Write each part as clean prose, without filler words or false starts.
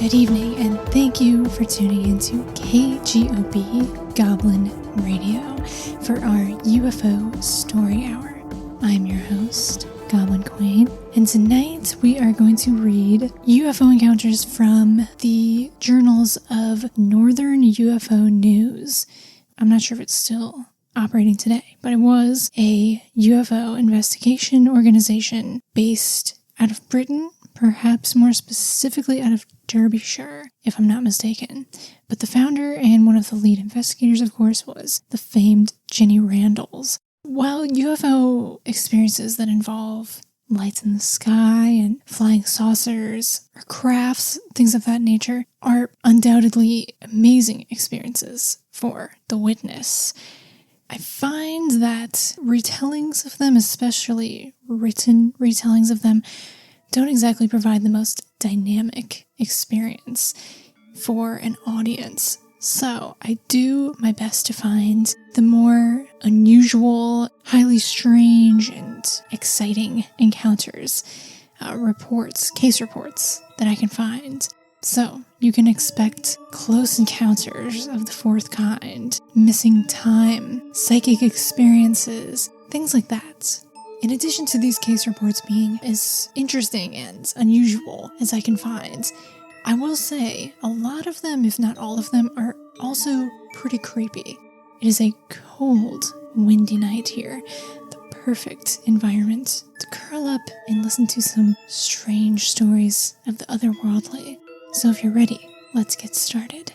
Good evening, and thank you for tuning into KGOB Goblin Radio for our UFO Story Hour. I'm your host, Goblin Queen, and tonight we are going to read UFO encounters from the journals of Northern UFO News. I'm not sure if it's still operating today, but it was a UFO investigation organization based out of Britain, perhaps more specifically out of Derbyshire, if I'm not mistaken. But the founder and one of the lead investigators, of course, was the famed Jenny Randalls. While UFO experiences that involve lights in the sky and flying saucers or crafts, things of that nature, are undoubtedly amazing experiences for the witness, I find that retellings of them, especially written retellings of them, don't exactly provide the most dynamic experience for an audience. So I do my best to find the more unusual, highly strange, and exciting encounters, case reports that I can find. So you can expect close encounters of the fourth kind, missing time, psychic experiences, things like that. In addition to these case reports being as interesting and unusual as I can find, I will say a lot of them, if not all of them, are also pretty creepy. It is a cold, windy night here, the perfect environment to curl up and listen to some strange stories of the otherworldly. So if you're ready, let's get started.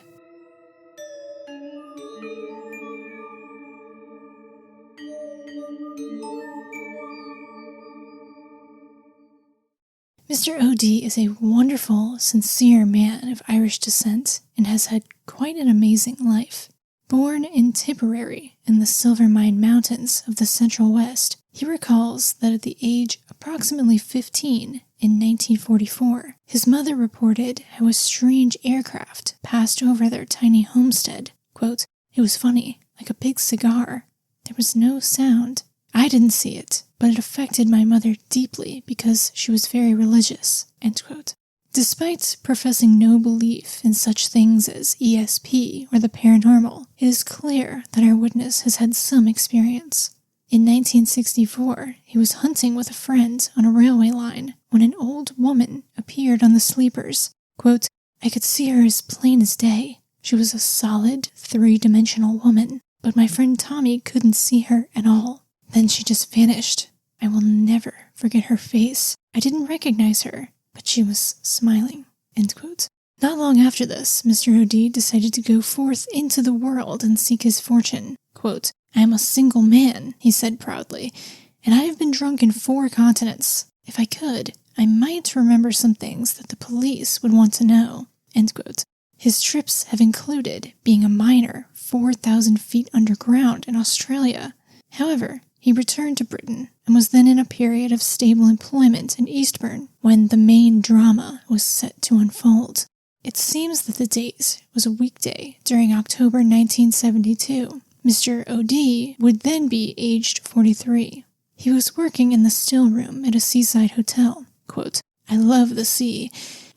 Mr. O.D. is a wonderful, sincere man of Irish descent and has had quite an amazing life. Born in Tipperary in the Silver Mine Mountains of the Central West, he recalls that at the age approximately 15 in 1944, his mother reported how a strange aircraft passed over their tiny homestead. Quote, "It was funny, like a big cigar. There was no sound. I didn't see it, but it affected my mother deeply because she was very religious." End quote. Despite professing no belief in such things as ESP or the paranormal, it is clear that our witness has had some experience. In 1964, he was hunting with a friend on a railway line when an old woman appeared on the sleepers. Quote, "I could see her as plain as day. She was a solid, three-dimensional woman, but my friend Tommy couldn't see her at all. Then she just vanished. I will never forget her face. I didn't recognize her, but she was smiling." End quote. Not long after this, Mr. O.D. decided to go forth into the world and seek his fortune. Quote, "I am a single man," he said proudly, "and I have been drunk in 4 continents. If I could, I might remember some things that the police would want to know." End quote. His trips have included being a miner 4,000 feet underground in Australia. However, he returned to Britain and was then in a period of stable employment in Eastbourne when the main drama was set to unfold. It seems that the date was a weekday during October 1972. Mr. O.D. would then be aged 43. He was working in the still room at a seaside hotel. Quote, "I love the sea,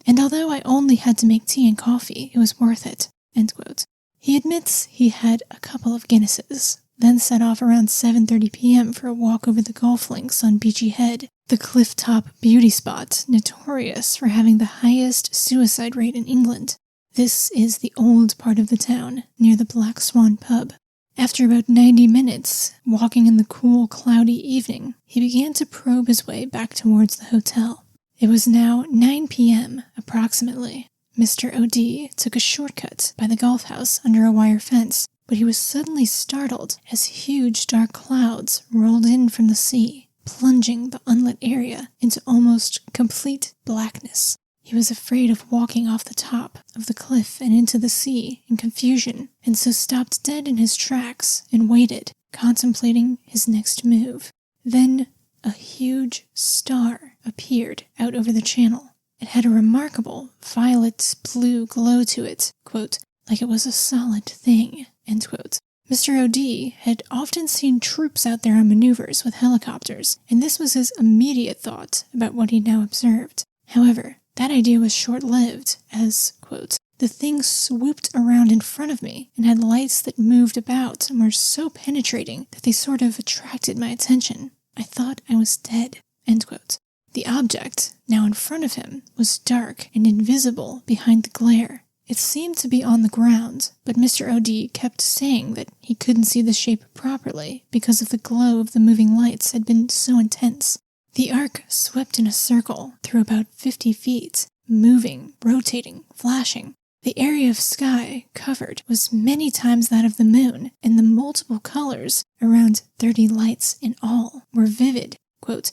and although I only had to make tea and coffee, it was worth it." End quote. He admits he had a couple of Guinnesses, then set off around 7:30 p.m. for a walk over the golf links on Beachy Head, the cliff-top beauty spot notorious for having the highest suicide rate in England. This is the old part of the town, near the Black Swan pub. After about 90 minutes, walking in the cool, cloudy evening, he began to probe his way back towards the hotel. It was now 9 p.m. approximately. Mr. O.D. took a shortcut by the golf house under a wire fence, but he was suddenly startled as huge dark clouds rolled in from the sea, plunging the unlit area into almost complete blackness. He was afraid of walking off the top of the cliff and into the sea in confusion, and so stopped dead in his tracks and waited, contemplating his next move. Then a huge star appeared out over the channel. It had a remarkable violet-blue glow to it, quote, "like it was a solid thing." End quote. Mr. O.D. had often seen troops out there on maneuvers with helicopters, and this was his immediate thought about what he now observed. However, That idea was short-lived as, quote, the thing swooped around in front of me and had lights that moved about and were so penetrating that they sort of attracted my attention. I thought I was dead, end quote. The object, now in front of him, was dark and invisible behind the glare. It seemed to be on the ground, but Mr. O.D. kept saying that he couldn't see the shape properly because of the glow of the moving lights had been so intense. The arc swept in a circle through about 50 feet, moving, rotating, flashing. The area of sky covered was many times that of the moon, and the multiple colors, around 30 lights in all, were vivid, quote,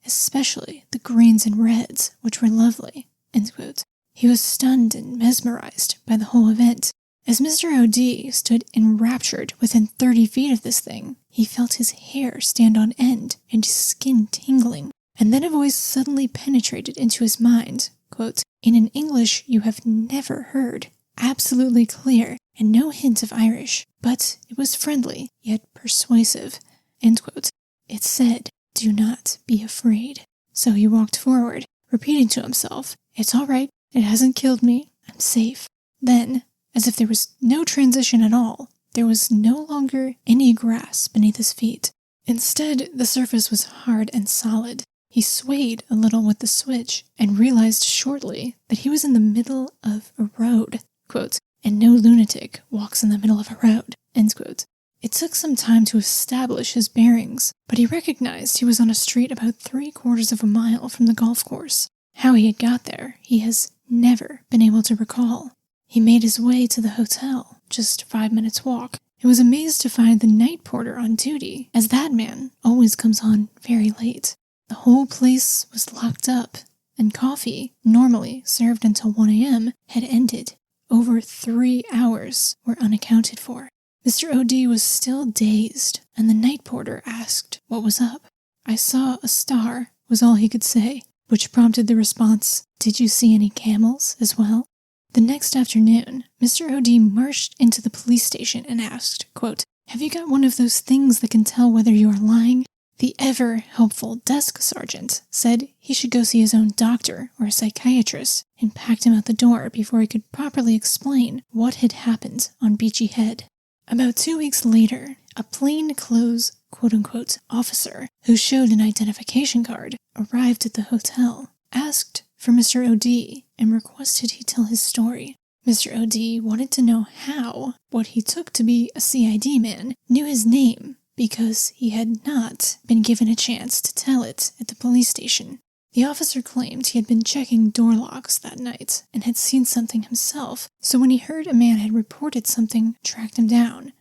especially the greens and reds, which were lovely, end quote. He was stunned and mesmerized by the whole event. As Mr. O.D. stood enraptured within 30 feet of this thing, he felt his hair stand on end and his skin tingling. And then a voice suddenly penetrated into his mind, quote, in an English you have never heard, absolutely clear, and no hint of Irish, but it was friendly, yet persuasive, end quote. It said, do not be afraid. So he walked forward, repeating to himself, it's all right, it hasn't killed me, I'm safe. Then, as if there was no transition at all, there was no longer any grass beneath his feet. Instead, the surface was hard and solid. He swayed a little with the switch and realized shortly that he was in the middle of a road, quote, and no lunatic walks in the middle of a road, end quote. It took some time to establish his bearings, but he recognized he was on a street about 3/4 of a mile from the golf course. How he had got there, he has never been able to recall. He made his way to the hotel, just 5 minutes' walk, and was amazed to find the night porter on duty, as that man always comes on very late. The whole place was locked up, and coffee, normally served until 1 a.m., had ended. Over 3 hours were unaccounted for. Mr. O.D. was still dazed, and the night porter asked what was up. I saw a star, was all he could say, which prompted the response, did you see any camels as well? The next afternoon, Mr. O.D. marched into the police station and asked, quote, have you got one of those things that can tell whether you are lying? The ever-helpful desk sergeant said he should go see his own doctor or a psychiatrist and packed him out the door before he could properly explain what had happened on Beachy Head. About 2 weeks later, a plainclothes, quote-unquote, officer who showed an identification card arrived at the hotel, asked for Mr. O.D., and requested he tell his story. Mr. O.D. wanted to know how what he took to be a CID man knew his name, because he had not been given a chance to tell it at the police station. The officer claimed he had been checking door locks that night and had seen something himself, so when he heard a man had reported something, tracked him down.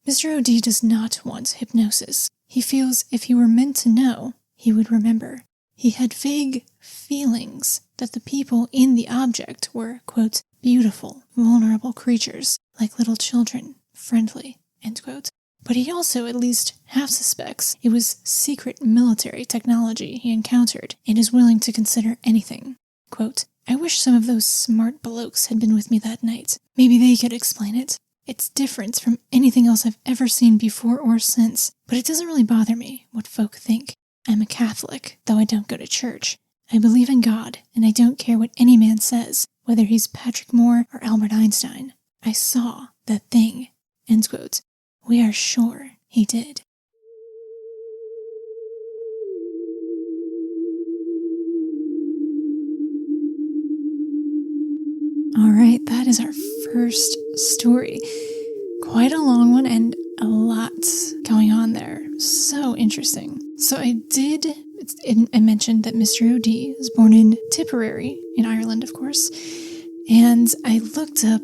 Mr. O.D. does not want hypnosis. He feels if he were meant to know, he would remember. He had vague feelings that the people in the object were, quote, beautiful, vulnerable creatures, like little children, friendly, end quote. But he also at least half suspects it was secret military technology he encountered and is willing to consider anything. Quote, I wish some of those smart blokes had been with me that night. Maybe they could explain it. It's different from anything else I've ever seen before or since, but it doesn't really bother me what folk think. I'm a Catholic, though I don't go to church. I believe in God, and I don't care what any man says, whether he's Patrick Moore or Albert Einstein. I saw that thing, end quote. We are sure he did. All right, that is our first story. Quite a long one and a lot going on there. So interesting. So I mentioned that Mr. O.D. was born in Tipperary, in Ireland, of course, and I looked up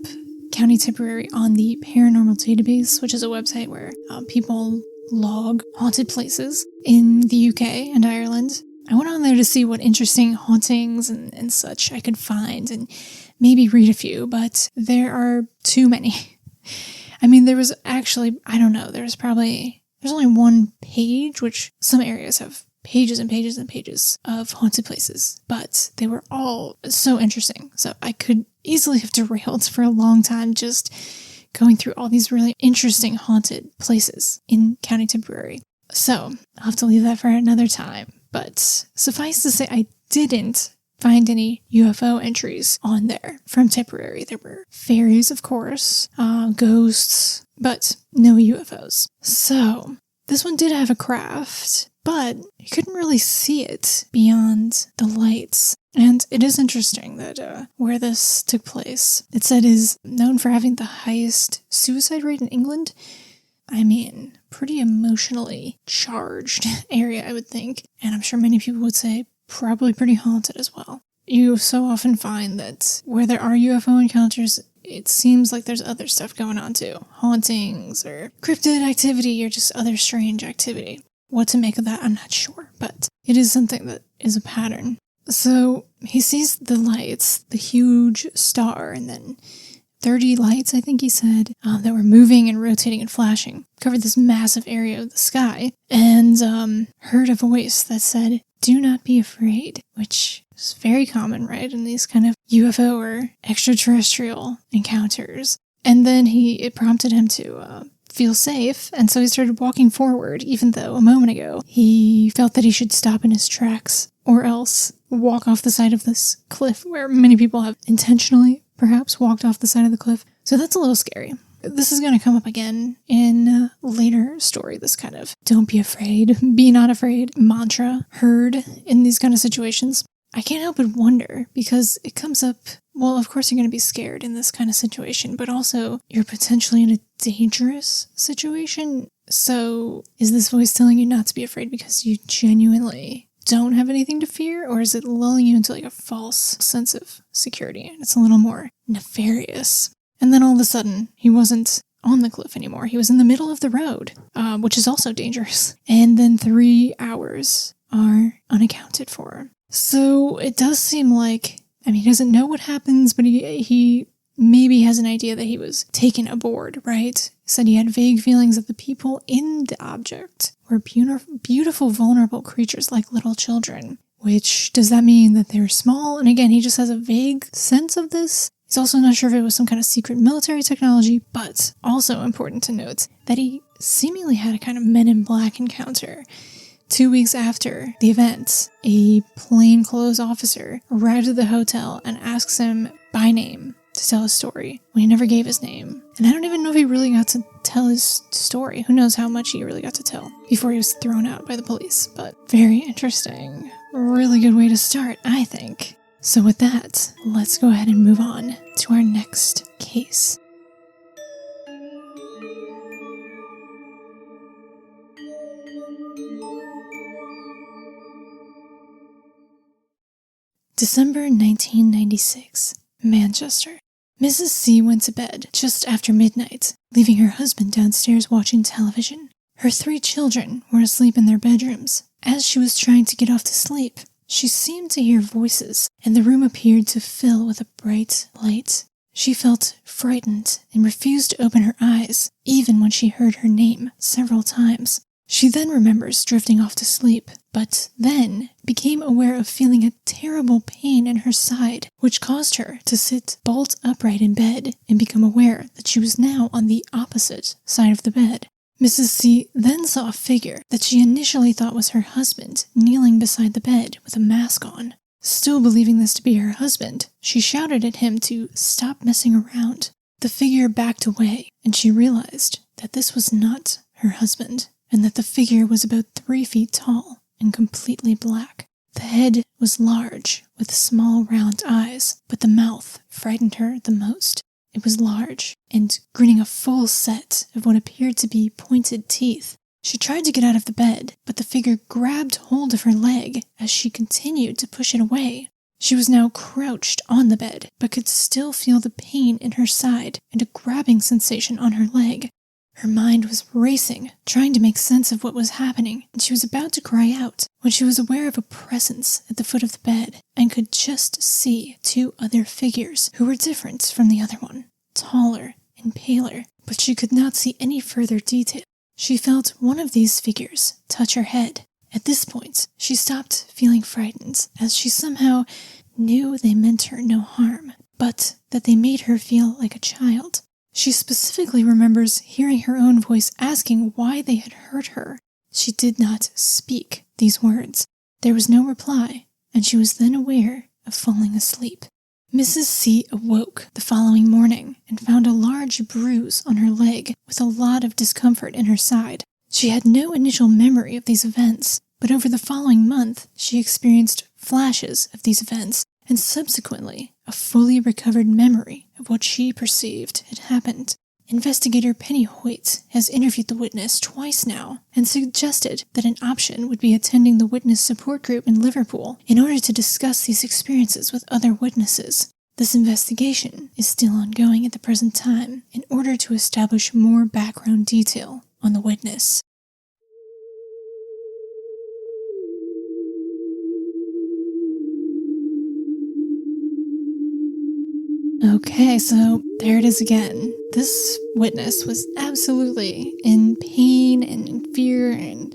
County Tipperary on the Paranormal Database, which is a website where people log haunted places in the UK and Ireland. I went on there to see what interesting hauntings and such I could find and maybe read a few, but there are too many. I mean, there was actually, I don't know, there's only one page, which some areas have pages and pages and pages of haunted places, but they were all so interesting. So I could easily have derailed for a long time just going through all these really interesting haunted places in County Tipperary. So I'll have to leave that for another time. But suffice to say, I didn't find any UFO entries on there from Tipperary. There were fairies, of course, ghosts, but no UFOs. So this one did have a craft, but you couldn't really see it beyond the lights. And it is interesting that where this took place, it said is known for having the highest suicide rate in England. I mean, pretty emotionally charged area, I would think. And I'm sure many people would say probably pretty haunted as well. You so often find that where there are UFO encounters, it seems like there's other stuff going on too. Hauntings or cryptid activity or just other strange activity. What to make of that, I'm not sure, but it is something that is a pattern. So he sees the lights, the huge star, and then 30 lights, I think he said, that were moving and rotating and flashing, covered this massive area of the sky, and heard a voice that said, "Do not be afraid," which is very common, right, in these kind of UFO or extraterrestrial encounters. And then it prompted him to feel safe, and so he started walking forward, even though a moment ago he felt that he should stop in his tracks or else walk off the side of this cliff where many people have intentionally perhaps walked off the side of the cliff. So that's a little scary. This is going to come up again in a later story, this kind of don't be afraid, be not afraid mantra heard in these kind of situations. I can't help but wonder, because it comes up, well, of course you're going to be scared in this kind of situation, but also you're potentially in a dangerous situation. So is this voice telling you not to be afraid because you genuinely don't have anything to fear, or is it lulling you into like a false sense of security? And it's a little more nefarious. And then all of a sudden, he wasn't on the cliff anymore. He was in the middle of the road, which is also dangerous. And then 3 hours are unaccounted for. So it does seem like, I mean, he doesn't know what happens, but he maybe has an idea that he was taken aboard, right? He said he had vague feelings that the people in the object were beautiful, vulnerable creatures like little children. Which, does that mean that they were small? And again, he just has a vague sense of this. He's also not sure if it was some kind of secret military technology, but also important to note that he seemingly had a kind of Men in Black encounter. 2 weeks after the event, a plainclothes officer arrived at the hotel and asks him by name to tell his story, when he never gave his name. And I don't even know if he really got to tell his story. Who knows how much he really got to tell before he was thrown out by the police. But very interesting. Really good way to start, I think. So with that, let's go ahead and move on to our next case. December 1996, Manchester. Mrs. C went to bed just after midnight, leaving her husband downstairs watching television. Her 3 children were asleep in their bedrooms. As she was trying to get off to sleep, she seemed to hear voices, and the room appeared to fill with a bright light. She felt frightened and refused to open her eyes, even when she heard her name several times. She then remembers drifting off to sleep, but then became aware of feeling a terrible pain in her side, which caused her to sit bolt upright in bed and become aware that she was now on the opposite side of the bed. Mrs. C then saw a figure that she initially thought was her husband kneeling beside the bed with a mask on. Still believing this to be her husband, she shouted at him to stop messing around. The figure backed away, and she realized that this was not her husband, and that the figure was about 3 feet tall and completely black. The head was large, with small round eyes, but the mouth frightened her the most. It was large, and grinning a full set of what appeared to be pointed teeth. She tried to get out of the bed, but the figure grabbed hold of her leg as she continued to push it away. She was now crouched on the bed, but could still feel the pain in her side and a grabbing sensation on her leg. Her mind was racing, trying to make sense of what was happening, and she was about to cry out when she was aware of a presence at the foot of the bed and could just see 2 other figures who were different from the other one, taller and paler, but she could not see any further detail. She felt one of these figures touch her head. At this point, she stopped feeling frightened, as she somehow knew they meant her no harm, but that they made her feel like a child. She specifically remembers hearing her own voice asking why they had hurt her. She did not speak these words. There was no reply, and she was then aware of falling asleep. Mrs. C awoke the following morning and found a large bruise on her leg with a lot of discomfort in her side. She had no initial memory of these events, but over the following month, she experienced flashes of these events and subsequently a fully recovered memory of what she perceived had happened. Investigator Penny Hoyt has interviewed the witness twice now and suggested that an option would be attending the witness support group in Liverpool in order to discuss these experiences with other witnesses. This investigation is still ongoing at the present time in order to establish more background detail on the witness. Okay, so there it is again. This witness was absolutely in pain and in fear and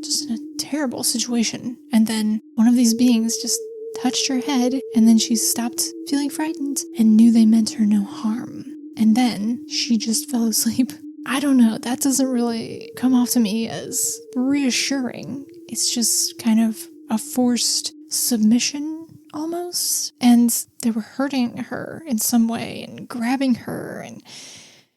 just in a terrible situation. And then one of these beings just touched her head, and then she stopped feeling frightened and knew they meant her no harm. And then she just fell asleep. I don't know, that doesn't really come off to me as reassuring. It's just kind of a forced submission almost, and they were hurting her in some way and grabbing her, and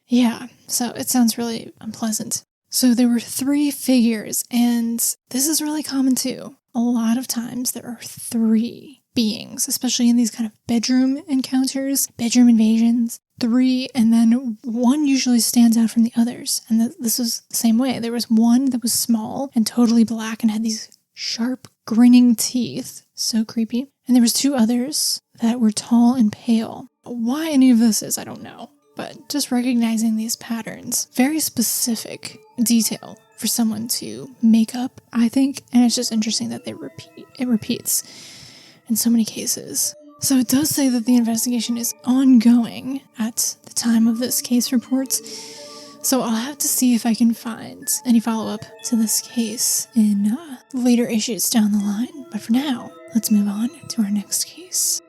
yeah, so it sounds really unpleasant. So there were 3 figures, and this is really common too. A lot of times there are 3 beings, especially in these kind of bedroom encounters, bedroom invasions. 3, and then 1 usually stands out from the others, and this was the same way. There was 1 that was small and totally black and had these sharp, grinning teeth. So creepy. And there was 2 others that were tall and pale. Why any of this is, I don't know. But just recognizing these patterns, very specific detail for someone to make up, I think. And it's just interesting that it repeats in so many cases. So it does say that the investigation is ongoing at the time of this case report. So I'll have to see if I can find any follow-up to this case in later issues down the line. But for now, let's move on to our next case.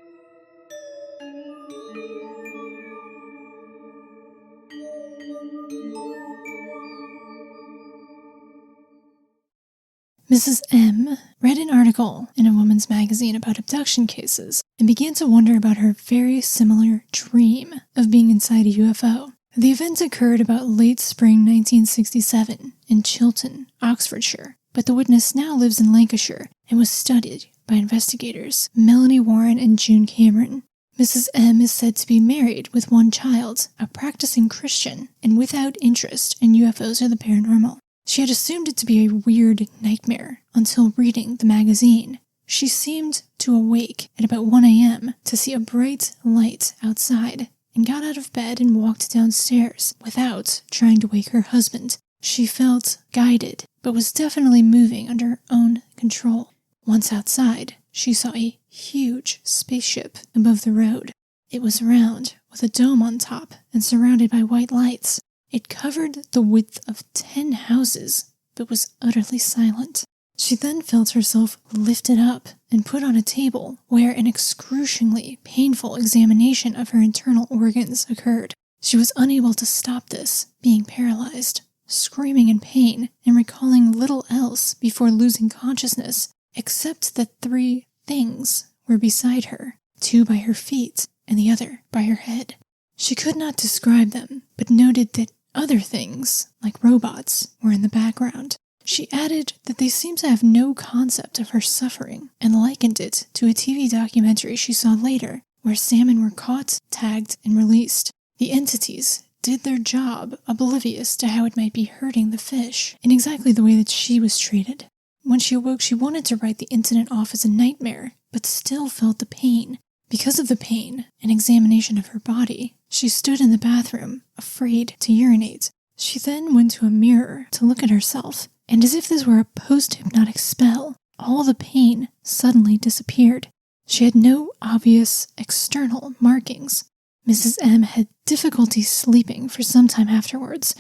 Mrs. M read an article in a woman's magazine about abduction cases and began to wonder about her very similar dream of being inside a UFO. The event occurred about late spring 1967 in Chilton, Oxfordshire, but the witness now lives in Lancashire and was studied by investigators Melanie Warren and June Cameron. Mrs. M is said to be married with 1 child, a practicing Christian, and without interest in UFOs or the paranormal. She had assumed it to be a weird nightmare until reading the magazine. She seemed to awake at about 1 a.m. to see a bright light outside and got out of bed and walked downstairs without trying to wake her husband. She felt guided, but was definitely moving under her own control. Once outside, she saw a huge spaceship above the road. It was round, with a dome on top and surrounded by white lights. It covered the width of 10 houses, but was utterly silent. She then felt herself lifted up and put on a table where an excruciatingly painful examination of her internal organs occurred. She was unable to stop this, being paralyzed, screaming in pain and recalling little else before losing consciousness, except that 3 things were beside her, 2 by her feet and the other by her head. She could not describe them, but noted that other things, like robots, were in the background. She added that they seemed to have no concept of her suffering and likened it to a TV documentary she saw later, where salmon were caught, tagged, and released. The entities did their job, oblivious to how it might be hurting the fish, in exactly the way that she was treated. When she awoke, she wanted to write the incident off as a nightmare, but still felt the pain. Because of the pain and examination of her body, she stood in the bathroom, afraid to urinate. She then went to a mirror to look at herself, and as if this were a post-hypnotic spell, all the pain suddenly disappeared. She had no obvious external markings. Mrs. M had difficulty sleeping for some time afterwards,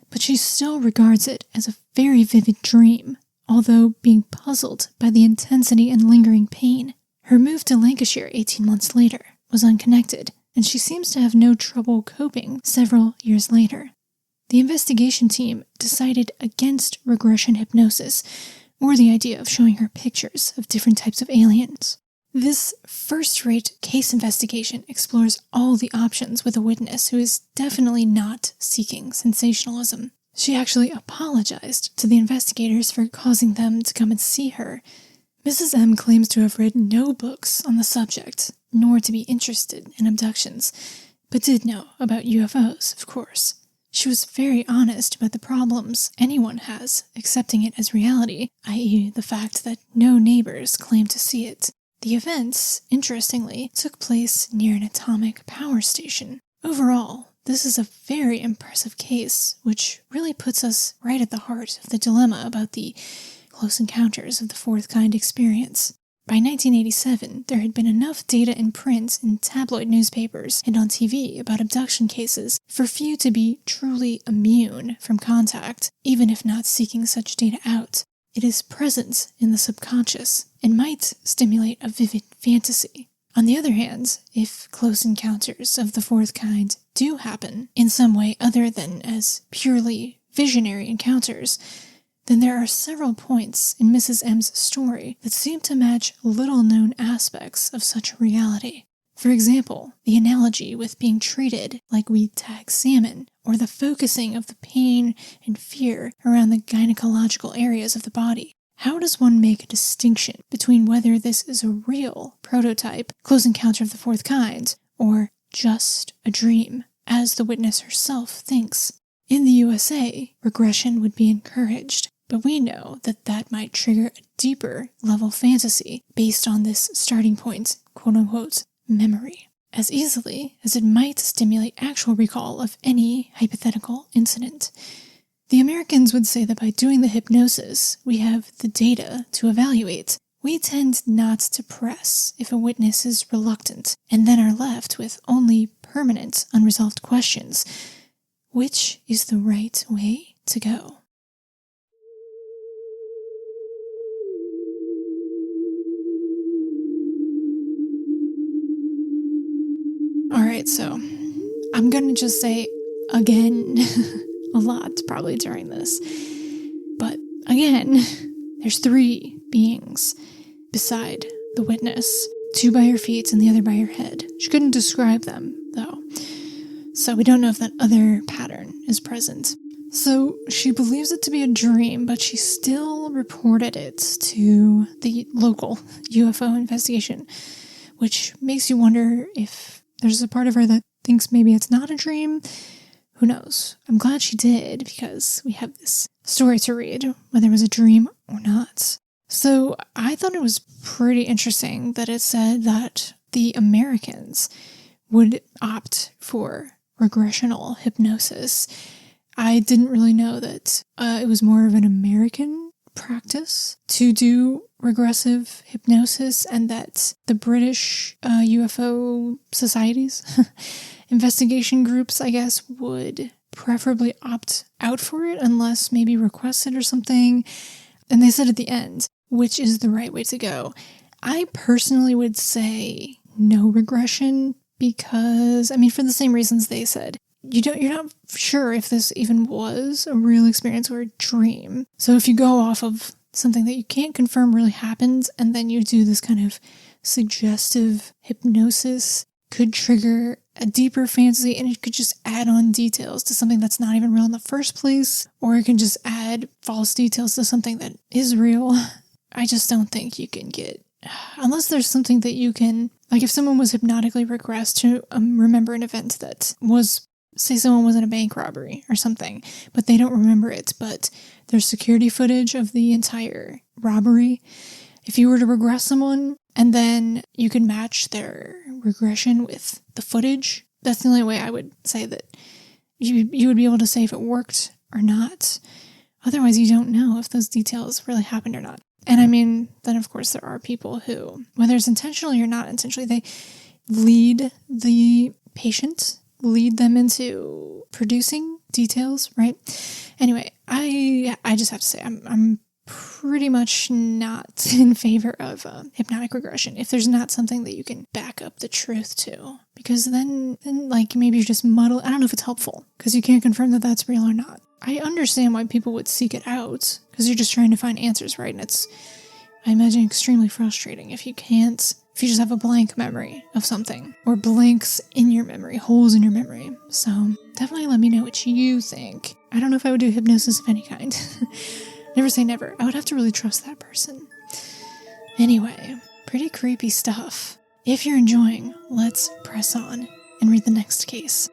but she still regards it as a very vivid dream, although being puzzled by the intensity and lingering pain. Her move to Lancashire 18 months later was unconnected, and she seems to have no trouble coping several years later. The investigation team decided against regression hypnosis, or the idea of showing her pictures of different types of aliens. This first-rate case investigation explores all the options with a witness who is definitely not seeking sensationalism. She actually apologized to the investigators for causing them to come and see her. Mrs. M claims to have read no books on the subject, nor to be interested in abductions, but did know about UFOs, of course. She was very honest about the problems anyone has accepting it as reality, i.e. the fact that no neighbors claim to see it. The events, interestingly, took place near an atomic power station. Overall, this is a very impressive case, which really puts us right at the heart of the dilemma about the close encounters of the fourth kind experience. By 1987, there had been enough data in print in tabloid newspapers and on TV about abduction cases for few to be truly immune from contact, even if not seeking such data out. It is present in the subconscious and might stimulate a vivid fantasy. On the other hand, if close encounters of the fourth kind do happen in some way other than as purely visionary encounters, then there are several points in Mrs. M's story that seem to match little-known aspects of such reality. For example, the analogy with being treated like we tag salmon, or the focusing of the pain and fear around the gynecological areas of the body. How does one make a distinction between whether this is a real prototype, close encounter of the fourth kind, or just a dream, as the witness herself thinks? In the USA, regression would be encouraged, but we know that that might trigger a deeper level fantasy based on this starting point, quote-unquote, memory, as easily as it might stimulate actual recall of any hypothetical incident. The Americans would say that by doing the hypnosis, we have the data to evaluate. We tend not to press if a witness is reluctant, and then are left with only permanent unresolved questions. Which is the right way to go? Alright, so I'm gonna just say again a lot probably during this. But again, there's 3 beings beside the witness. 2 by her feet and the other by her head. She couldn't describe them, though. So we don't know if that other pattern is present. So she believes it to be a dream, but she still reported it to the local UFO investigation, which makes you wonder if there's a part of her that thinks maybe it's not a dream. Who knows? I'm glad she did, because we have this story to read, whether it was a dream or not. So I thought it was pretty interesting that it said that the Americans would opt for regressional hypnosis. I didn't really know that it was more of an American practice to do regressive hypnosis, and that the British UFO societies, investigation groups, I guess, would preferably opt out for it unless maybe requested or something. And they said at the end, which is the right way to go. I personally would say no regression because, I mean, for the same reasons they said. You're not sure if this even was a real experience or a dream. So if you go off of something that you can't confirm really happened, and then you do this kind of suggestive hypnosis, could trigger a deeper fantasy, and it could just add on details to something that's not even real in the first place, or it can just add false details to something that is real. I just don't think you can get, unless there's something that you can, like if someone was hypnotically regressed to remember an event that was, say someone was in a bank robbery or something, but they don't remember it, but there's security footage of the entire robbery. If you were to regress someone, and then you could match their regression with the footage, that's the only way I would say that you would be able to say if it worked or not. Otherwise, you don't know if those details really happened or not. And I mean, then of course there are people who, whether it's intentionally or not intentionally, they lead the patient, lead them into producing details, right? Anyway, I just have to say, I'm pretty much not in favor of hypnotic regression if there's not something that you can back up the truth to, because then like maybe you're just muddle. I don't know if it's helpful because you can't confirm that that's real or not. I understand why people would seek it out because you're just trying to find answers, right? And it's, I imagine, extremely frustrating if you can't if you just have a blank memory of something, or blanks in your memory, holes in your memory. So definitely let me know what you think. I don't know if I would do hypnosis of any kind. Never say never. I would have to really trust that person. Anyway, pretty creepy stuff. If you're enjoying, let's press on and read the next case.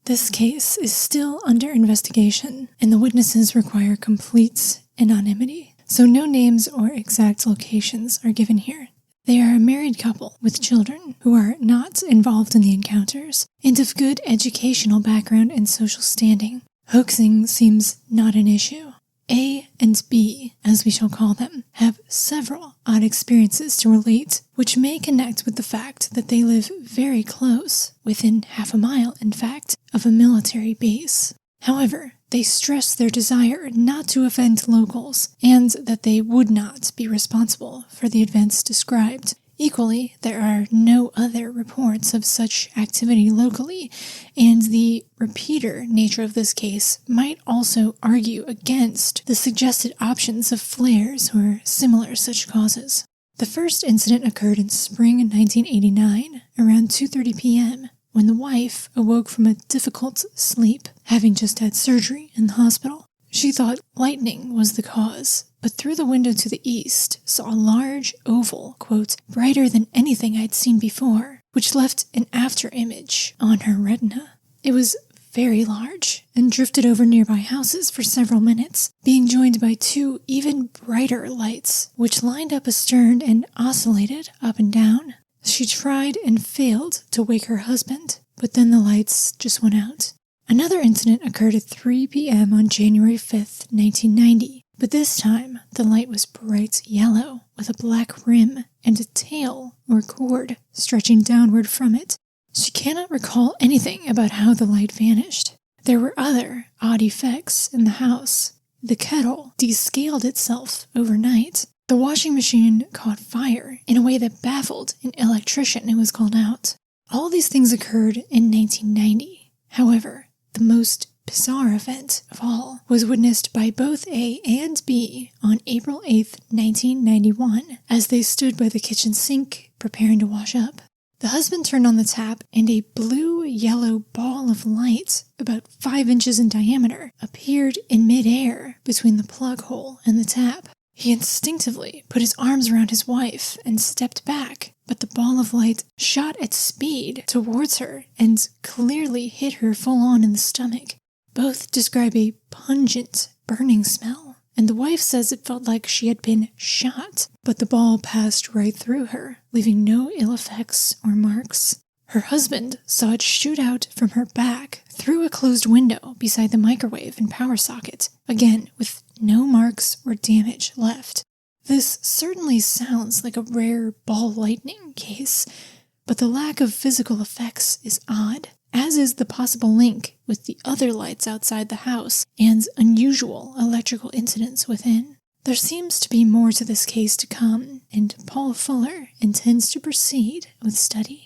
This case is still under investigation, and the witnesses require complete anonymity, so no names or exact locations are given here. They are a married couple with children who are not involved in the encounters and of good educational background and social standing. Hoaxing seems not an issue. A and B, as we shall call them, have several odd experiences to relate, which may connect with the fact that they live very close, within half a mile, in fact, of a military base. However, they stress their desire not to offend locals, and that they would not be responsible for the events described. Equally, there are no other reports of such activity locally, and the repeater nature of this case might also argue against the suggested options of flares or similar such causes. The first incident occurred in spring 1989, around 2:30 p.m., when the wife awoke from a difficult sleep, having just had surgery in the hospital. She thought lightning was the cause, but through the window to the east saw a large oval, quote, brighter than anything I'd seen before, which left an after image on her retina. It was very large and drifted over nearby houses for several minutes, being joined by two even brighter lights, which lined up astern and oscillated up and down. She tried and failed to wake her husband, but then the lights just went out. Another incident occurred at 3 p.m. on January 5th, 1990, but this time the light was bright yellow with a black rim and a tail or cord stretching downward from it. She cannot recall anything about how the light vanished. There were other odd effects in the house. The kettle descaled itself overnight. The washing machine caught fire in a way that baffled an electrician who was called out. All these things occurred in 1990. However, the most bizarre event of all was witnessed by both A and B on April 8th, 1991, as they stood by the kitchen sink preparing to wash up. The husband turned on the tap, and a blue-yellow ball of light, about 5 inches in diameter, appeared in midair between the plug hole and the tap. He instinctively put his arms around his wife and stepped back, but the ball of light shot at speed towards her and clearly hit her full on in the stomach. Both describe a pungent, burning smell, and the wife says it felt like she had been shot, but the ball passed right through her, leaving no ill effects or marks. Her husband saw it shoot out from her back through a closed window beside the microwave and power socket, again with no marks or damage left. This certainly sounds like a rare ball lightning case, but the lack of physical effects is odd, as is the possible link with the other lights outside the house and unusual electrical incidents within. There seems to be more to this case to come, and Paul Fuller intends to proceed with study.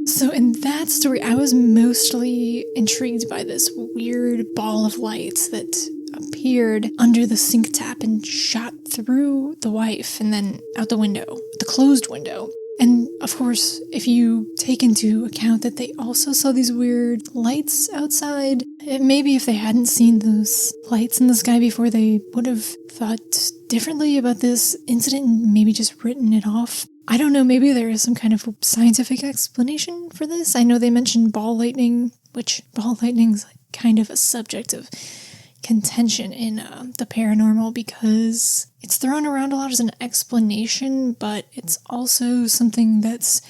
So in that story, I was mostly intrigued by this weird ball of light that appeared under the sink tap and shot through the wife and then out the window, the closed window. And of course, if you take into account that they also saw these weird lights outside, maybe if they hadn't seen those lights in the sky before, they would have thought differently about this incident and maybe just written it off. I don't know, maybe there is some kind of scientific explanation for this. I know they mentioned ball lightning, which ball lightning is kind of a subject of contention in the paranormal because it's thrown around a lot as an explanation, but it's also something that's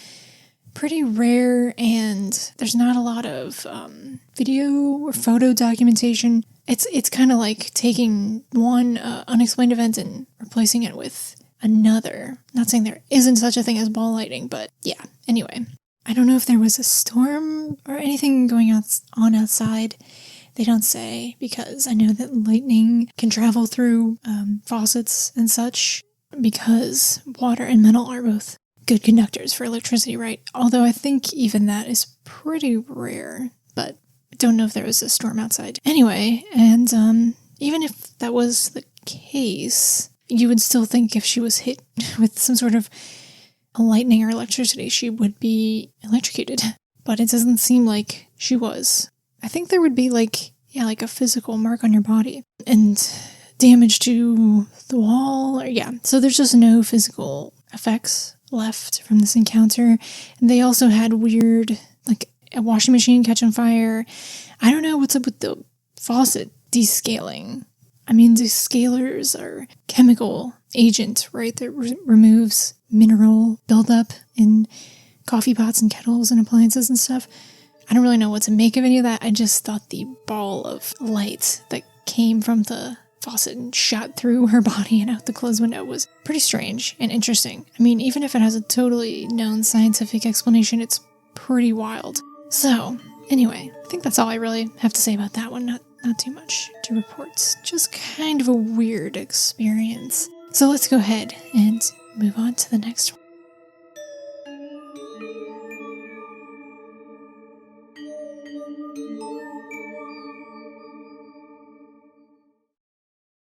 pretty rare and there's not a lot of video or photo documentation. It's kind of like taking one unexplained event and replacing it with another. Not saying there isn't such a thing as ball lightning, but yeah. Anyway, I don't know if there was a storm or anything going on outside. They don't say, because I know that lightning can travel through faucets and such. because water and metal are both good conductors for electricity, right? Although I think even that is pretty rare, but I don't know if there was a storm outside. Anyway, and even if that was the case, you would still think if she was hit with some sort of lightning or electricity, she would be electrocuted. But it doesn't seem like she was. I think there would be like a physical mark on your body and damage to the wall. So there's just no physical effects left from this encounter. And they also had weird, like a washing machine catch on fire. I don't know what's up with the faucet descaling. I mean, descalers are chemical agent, right, that removes mineral buildup in coffee pots and kettles and appliances and stuff. I don't really know what to make of any of that. I just thought the ball of light that came from the faucet and shot through her body and out the closed window was pretty strange and interesting. I mean, even if it has a totally known scientific explanation, it's pretty wild. So, anyway, I think that's all I really have to say about that one. Not too much to report. Just kind of a weird experience. So let's go ahead and move on to the next one.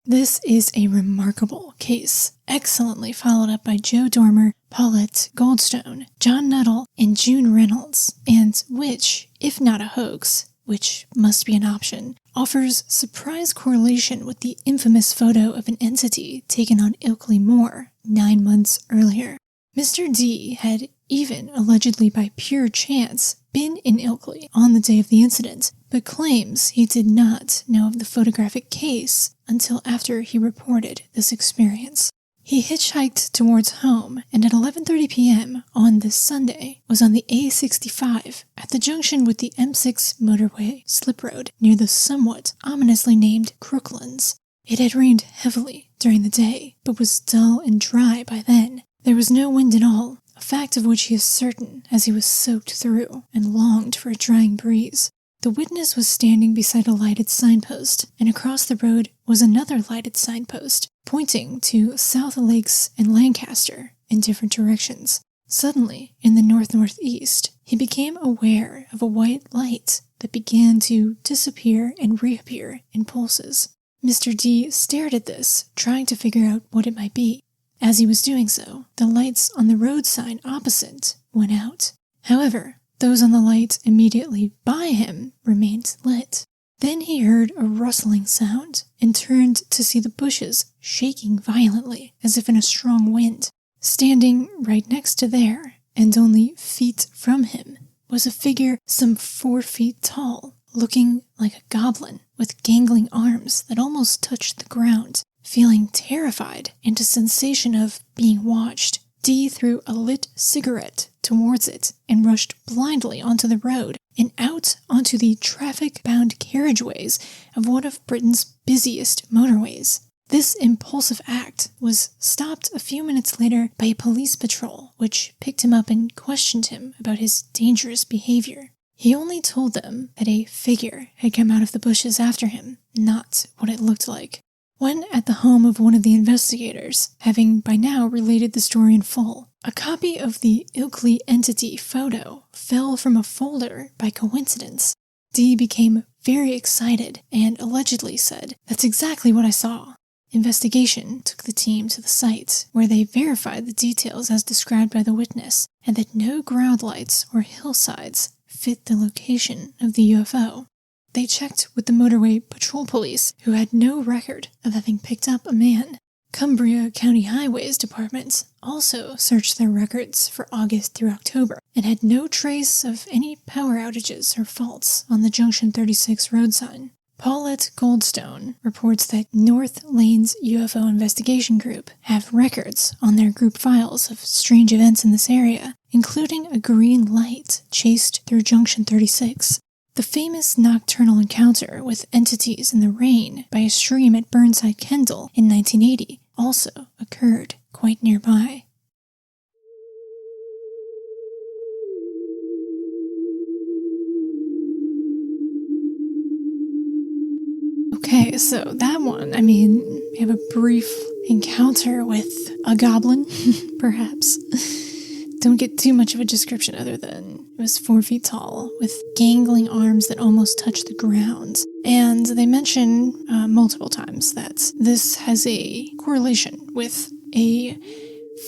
This is a remarkable case, excellently followed up by Joe Dormer, Paulette Goldstone, John Nuttall, and June Reynolds, and which, if not a hoax, which must be an option, offers surprise correlation with the infamous photo of an entity taken on Ilkley Moor 9 months earlier. Mr. D had even, allegedly by pure chance, been in Ilkley on the day of the incident, but claims he did not know of the photographic case until after he reported this experience. He hitchhiked towards home and at 11:30 p.m. on this Sunday was on the A65 at the junction with the M6 motorway slip road near the somewhat ominously named Crooklands. It had rained heavily during the day, but was dull and dry by then. There was no wind at all, a fact of which he is certain as he was soaked through and longed for a drying breeze. The witness was standing beside a lighted signpost, and across the road was another lighted signpost, pointing to South Lakes and Lancaster in different directions. Suddenly, in the north-northeast, he became aware of a white light that began to disappear and reappear in pulses. Mr. D stared at this, trying to figure out what it might be. As he was doing so, the lights on the road sign opposite went out. However, those on the light immediately by him remained lit. Then he heard a rustling sound and turned to see the bushes shaking violently as if in a strong wind. Standing right next to there, and only feet from him, was a figure some 4 feet tall, looking like a goblin with gangling arms that almost touched the ground. Feeling terrified and a sensation of being watched, D threw a lit cigarette towards it and rushed blindly onto the road and out onto the traffic-bound carriageways of one of Britain's busiest motorways. This impulsive act was stopped a few minutes later by a police patrol, which picked him up and questioned him about his dangerous behavior. He only told them that a figure had come out of the bushes after him, not what it looked like. When at the home of one of the investigators, having by now related the story in full, a copy of the Ilkley entity photo fell from a folder by coincidence. D became very excited and allegedly said, "That's exactly what I saw." Investigation took the team to the site, where they verified the details as described by the witness, and that no ground lights or hillsides fit the location of the UFO. They checked with the motorway patrol police, who had no record of having picked up a man. Cumbria County Highways Department also searched their records for August through October and had no trace of any power outages or faults on the Junction 36 road sign. Paulette Goldstone reports that North Lane's UFO Investigation Group have records on their group files of strange events in this area, including a green light chased through Junction 36. The famous nocturnal encounter with entities in the rain by a stream at Burnside Kendall in 1980 also occurred quite nearby. Okay, so that one, we have a brief encounter with a goblin, perhaps. Don't get too much of a description other than it was 4 feet tall, with gangling arms that almost touched the ground. And they mention multiple times that this has a correlation with a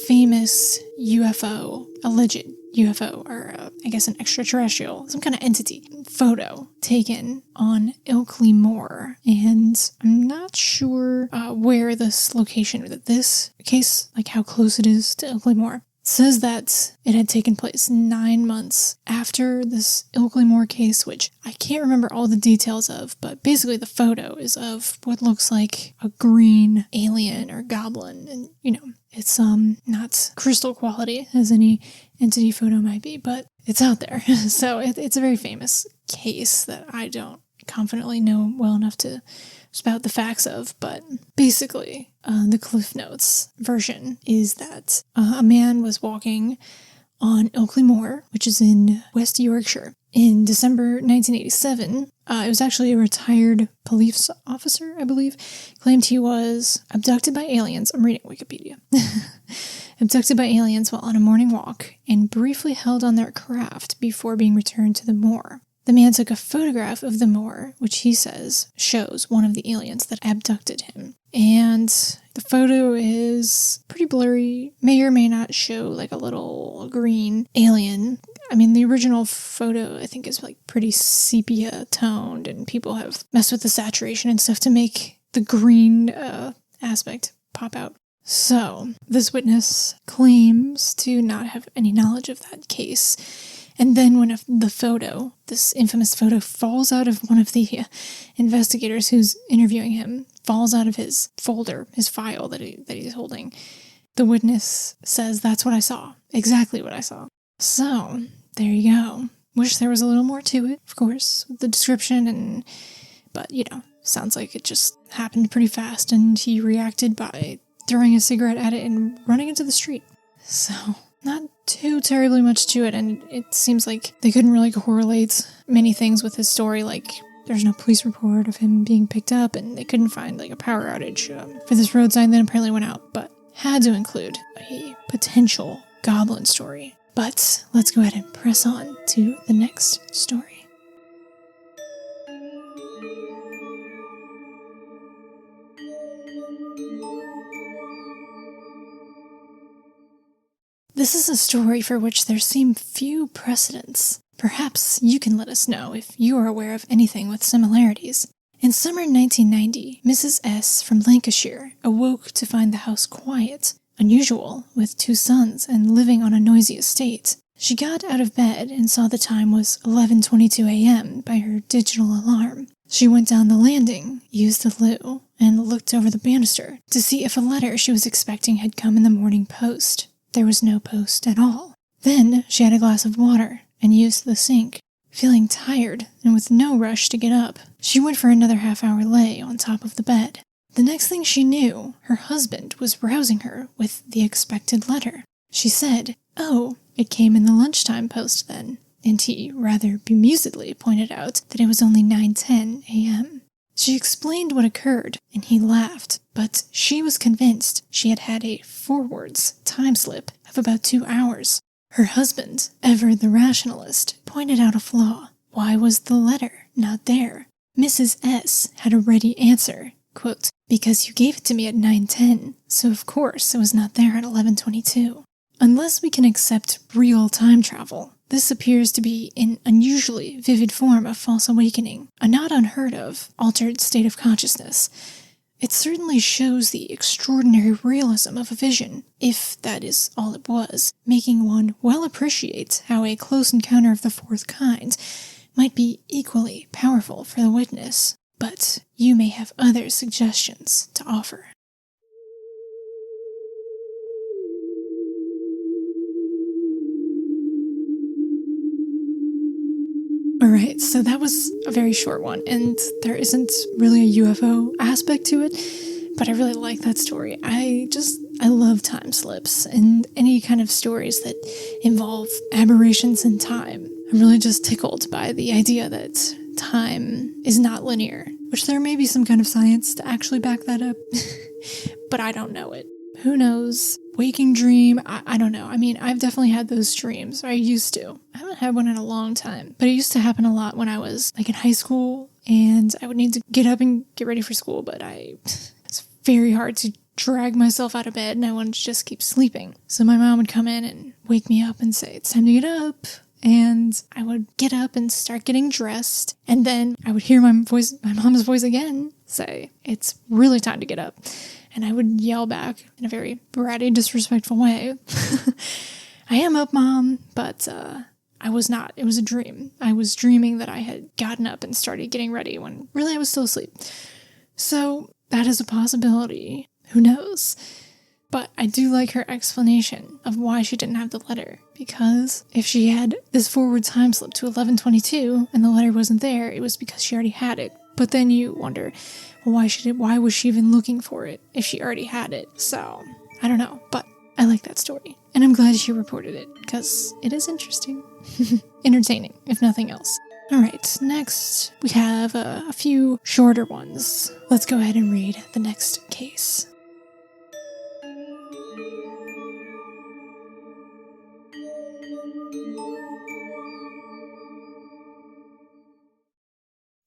famous UFO, alleged UFO, or I guess an extraterrestrial, some kind of entity, photo taken on Ilkley Moor. And I'm not sure where this location, that this case, like how close it is to Ilkley Moor. Says that it had taken place 9 months after this Ilkley Moor case, which I can't remember all the details of, but basically the photo is of what looks like a green alien or goblin, and it's not crystal quality as any entity photo might be, but it's out there. So it's a very famous case that I don't confidently know well enough to spout the facts of, but basically the Cliff Notes version is that a man was walking on Ilkley Moor, which is in West Yorkshire, in December 1987. It was actually a retired police officer, I believe, claimed he was abducted by aliens. I'm reading Wikipedia. Abducted by aliens while on a morning walk and briefly held on their craft before being returned to the moor. The man took a photograph of the moor, which he says shows one of the aliens that abducted him. And the photo is pretty blurry, may or may not show like a little green alien. I mean, the original photo, I think, is like pretty sepia toned, and people have messed with the saturation and stuff to make the green aspect pop out. So, this witness claims to not have any knowledge of that case. And then when the photo, this infamous photo, falls out of one of the investigators who's interviewing him, falls out of his folder, his file that he's holding, the witness says, "That's what I saw. Exactly what I saw." So, there you go. Wish there was a little more to it, of course, with the description, but, sounds like it just happened pretty fast, and he reacted by throwing a cigarette at it and running into the street. So, not too terribly much to it, and it seems like they couldn't really correlate many things with his story, like there's no police report of him being picked up, and they couldn't find like a power outage for this road sign that apparently went out, but had to include a potential goblin story. But let's go ahead and press on to the next story. This is a story for which there seem few precedents. Perhaps you can let us know if you are aware of anything with similarities. In summer 1990, Mrs. S. from Lancashire awoke to find the house quiet, unusual, with 2 sons and living on a noisy estate. She got out of bed and saw the time was 11:22 a.m. by her digital alarm. She went down the landing, used the loo, and looked over the banister to see if a letter she was expecting had come in the morning post. There was no post at all. Then she had a glass of water and used the sink. Feeling tired and with no rush to get up, she went for another half-hour lay on top of the bed. The next thing she knew, her husband was rousing her with the expected letter. She said, "Oh, it came in the lunchtime post then," and he rather bemusedly pointed out that it was only 9:10 a.m. She explained what occurred, and he laughed, but she was convinced she had had a forwards time slip of about 2 hours. Her husband, ever the rationalist, pointed out a flaw. Why was the letter not there? Mrs. S. had a ready answer, quote, "Because you gave it to me at 9:10, so of course it was not there at 11:22. Unless we can accept real time travel, this appears to be an unusually vivid form of false awakening, a not unheard of altered state of consciousness. It certainly shows the extraordinary realism of a vision, if that is all it was, making one well appreciate how a close encounter of the fourth kind might be equally powerful for the witness. But you may have other suggestions to offer." Alright, so that was a very short one, and there isn't really a UFO aspect to it, but I really like that story. I love time slips, and any kind of stories that involve aberrations in time. I'm really just tickled by the idea that time is not linear, which there may be some kind of science to actually back that up, but I don't know it. Who knows? Waking dream, I don't know. I mean, I've definitely had those dreams, or I used to. I haven't had one in a long time, but it used to happen a lot when I was like in high school, and I would need to get up and get ready for school, but it's very hard to drag myself out of bed, and I wanted to just keep sleeping. So my mom would come in and wake me up and say, it's time to get up. And I would get up and start getting dressed, and then I would hear my mom's voice again say, it's really time to get up. And I would yell back in a very bratty, disrespectful way, I am up, Mom, but I was not. It was a dream. I was dreaming that I had gotten up and started getting ready when really I was still asleep. So that is a possibility. Who knows? But I do like her explanation of why she didn't have the letter, because if she had this forward time slip to 11/22 and the letter wasn't there, it was because she already had it. But then you wonder, well, why was she even looking for it if she already had it? So, I don't know, but I like that story. And I'm glad she reported it, because it is interesting. Entertaining, if nothing else. Alright, next we have a few shorter ones. Let's go ahead and read the next case.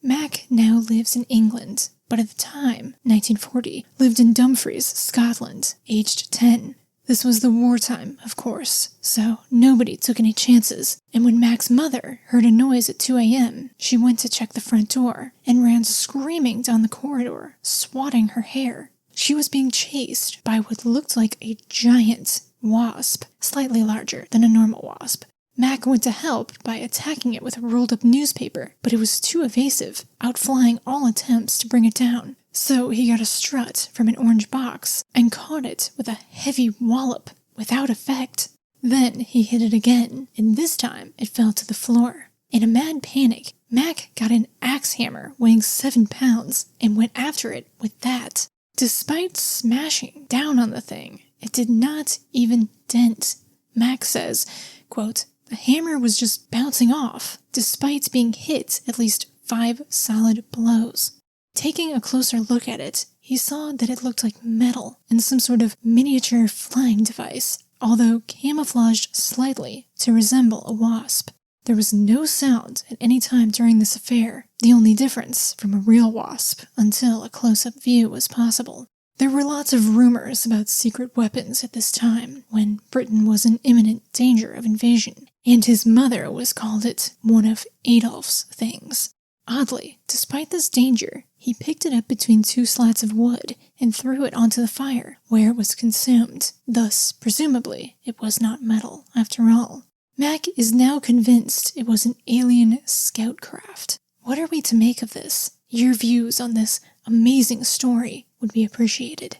Mac now lives in England, but at the time, 1940, lived in Dumfries, Scotland, aged 10. This was the wartime, of course, so nobody took any chances, and when Mac's mother heard a noise at 2 a.m., she went to check the front door and ran screaming down the corridor, swatting her hair. She was being chased by what looked like a giant wasp, slightly larger than a normal wasp. Mac went to help by attacking it with a rolled-up newspaper, but it was too evasive, outflying all attempts to bring it down. So he got a strut from an orange box and caught it with a heavy wallop without effect. Then he hit it again, and this time it fell to the floor. In a mad panic, Mac got an axe hammer weighing 7 pounds and went after it with that. Despite smashing down on the thing, it did not even dent. Mac says, quote, the hammer was just bouncing off, despite being hit at least 5 solid blows. Taking a closer look at it, he saw that it looked like metal and some sort of miniature flying device, although camouflaged slightly to resemble a wasp. There was no sound at any time during this affair, the only difference from a real wasp until a close-up view was possible. There were lots of rumors about secret weapons at this time, when Britain was in imminent danger of invasion, and his mother always called it one of Adolf's things. Oddly, despite this danger, he picked it up between 2 slats of wood and threw it onto the fire, where it was consumed. Thus, presumably, it was not metal, after all. Mac is now convinced it was an alien scout craft. What are we to make of this? Your views on this amazing story would be appreciated.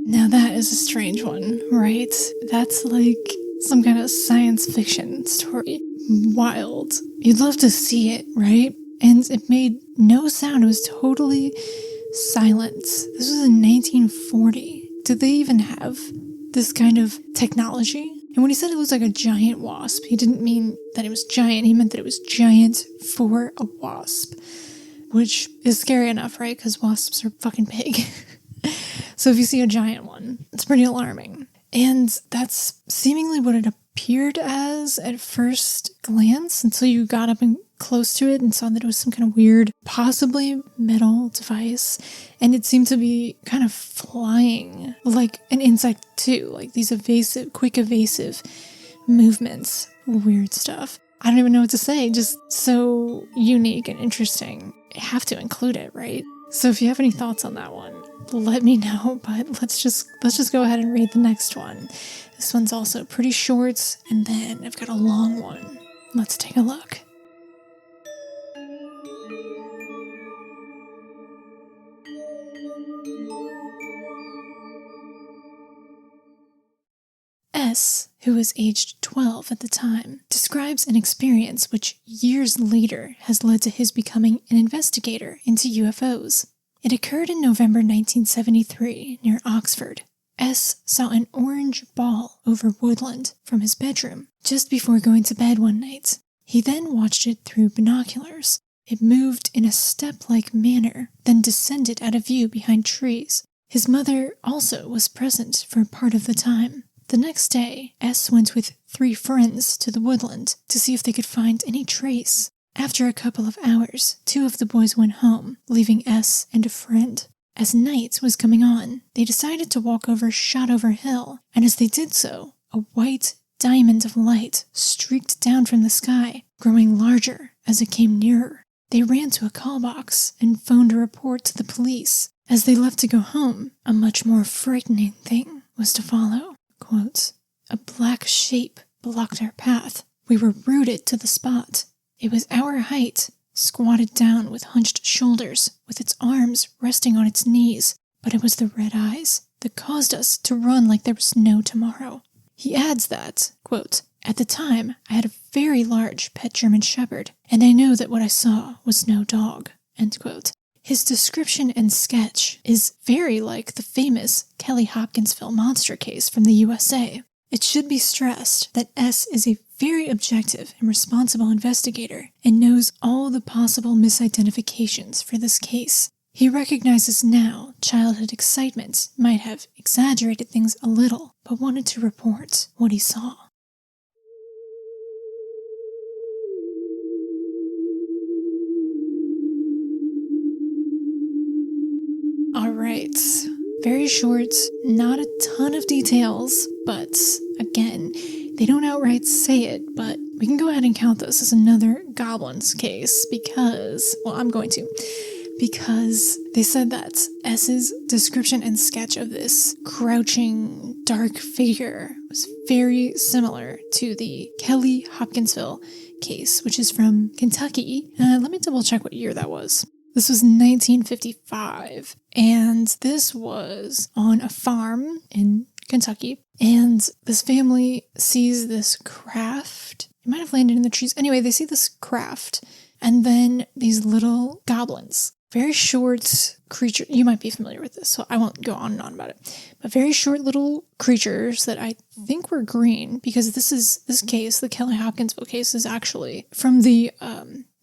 Now that is a strange one, right? That's like some kind of science fiction story. Wild. You'd love to see it, right? And it made no sound. It was totally silent. This was in 1940. Did they even have this kind of technology? And when he said it was like a giant wasp, he didn't mean that it was giant. He meant that it was giant for a wasp, which is scary enough, right? Because wasps are fucking big. So if you see a giant one, it's pretty alarming. And that's seemingly what it appeared as at first glance until you got up and close to it and saw that it was some kind of weird, possibly metal device. And it seemed to be kind of flying like an insect too, like these quick evasive movements. Weird stuff. I don't even know what to say, just so unique and interesting. I have to include it, right? So if you have any thoughts on that one, let me know, but let's just go ahead and read the next one. This one's also pretty short, and then I've got a long one. Let's take a look. S, who was aged 12 at the time, describes an experience which years later has led to his becoming an investigator into UFOs. It occurred in November 1973 near Oxford. S saw an orange ball over woodland from his bedroom just before going to bed one night. He then watched it through binoculars. It moved in a step-like manner, then descended out of view behind trees. His mother also was present for part of the time. The next day, S went with 3 friends to the woodland to see if they could find any trace. After a couple of hours, 2 of the boys went home, leaving S and a friend. As night was coming on, they decided to walk over Shotover Hill, and as they did so, a white diamond of light streaked down from the sky, growing larger as it came nearer. They ran to a call box and phoned a report to the police. As they left to go home, a much more frightening thing was to follow. Quote, "A black shape blocked our path. We were rooted to the spot. It was our height, squatted down with hunched shoulders, with its arms resting on its knees, but it was the red eyes that caused us to run like there was no tomorrow." He adds that, quote, "At the time, I had a very large pet German Shepherd, and I know that what I saw was no dog." End quote. His description and sketch is very like the famous Kelly Hopkinsville monster case from the USA. It should be stressed that S is a very objective and responsible investigator and knows all the possible misidentifications for this case. He recognizes now childhood excitement might have exaggerated things a little, but wanted to report what he saw. Alright, very short, not a ton of details, but again, they don't outright say it, but we can go ahead and count this as another goblins case because, well, I'm going to, because they said that S's description and sketch of this crouching, dark figure was very similar to the Kelly Hopkinsville case, which is from Kentucky. Let me double check what year that was. This was 1955, and this was on a farm in Kentucky, and this family sees this craft. It might have landed in the trees. Anyway, they see this craft, and then these little goblins, very short creature. You might be familiar with this, so I won't go on and on about it, but very short little creatures that I think were green, because this case, the Kelly Hopkinsville case, is actually from the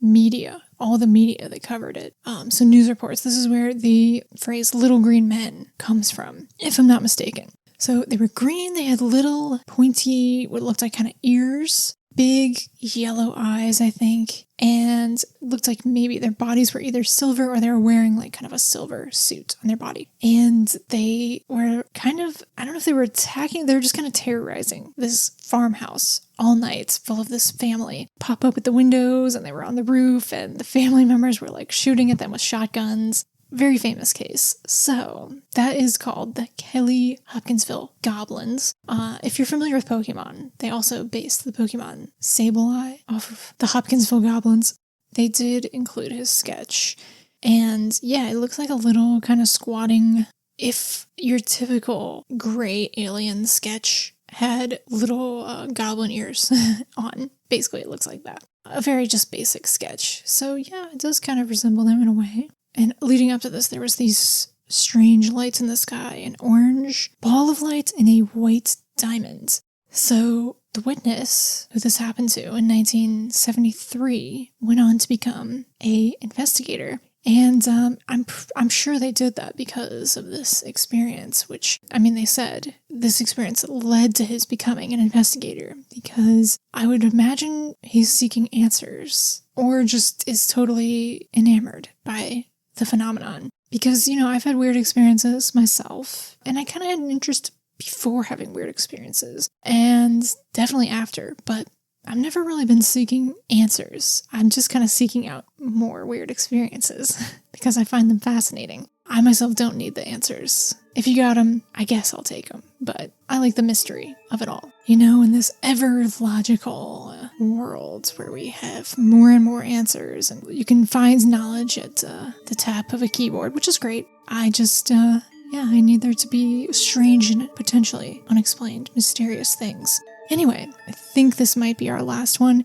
media, all the media that covered it. So news reports, this is where the phrase little green men comes from, if I'm not mistaken. So they were green, they had little pointy, what looked like kind of ears, big yellow eyes, I think, and looked like maybe their bodies were either silver or they were wearing like kind of a silver suit on their body. And they were kind of, I don't know if they were attacking, they were just kind of terrorizing this farmhouse all night, full of this family. Pop up at the windows, and they were on the roof, and the family members were like shooting at them with shotguns. Very famous case. So that is called the Kelly Hopkinsville Goblins. If you're familiar with Pokemon, they also based the Pokemon Sableye off of the Hopkinsville Goblins. They did include his sketch. And yeah, it looks like a little kind of squatting. If your typical gray alien sketch had little goblin ears on, basically it looks like that. A very just basic sketch. So yeah, it does kind of resemble them in a way. And leading up to this, there was these strange lights in the sky, an orange ball of light and a white diamond. So the witness who this happened to in 1973 went on to become an investigator. And I'm sure they did that because of this experience, which, I mean, they said this experience led to his becoming an investigator, because I would imagine he's seeking answers or just is totally enamored by the phenomenon. Because, you know, I've had weird experiences myself, and I kind of had an interest before having weird experiences, and definitely after, but I've never really been seeking answers. I'm just kind of seeking out more weird experiences because I find them fascinating. I myself don't need the answers. If you got them, I guess I'll take them, but I like the mystery of it all. You know, in this ever-logical world where we have more and more answers, and you can find knowledge at the tap of a keyboard, which is great. I just, I need there to be strange and potentially unexplained, mysterious things. Anyway, I think this might be our last one.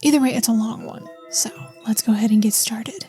Either way, it's a long one, so let's go ahead and get started.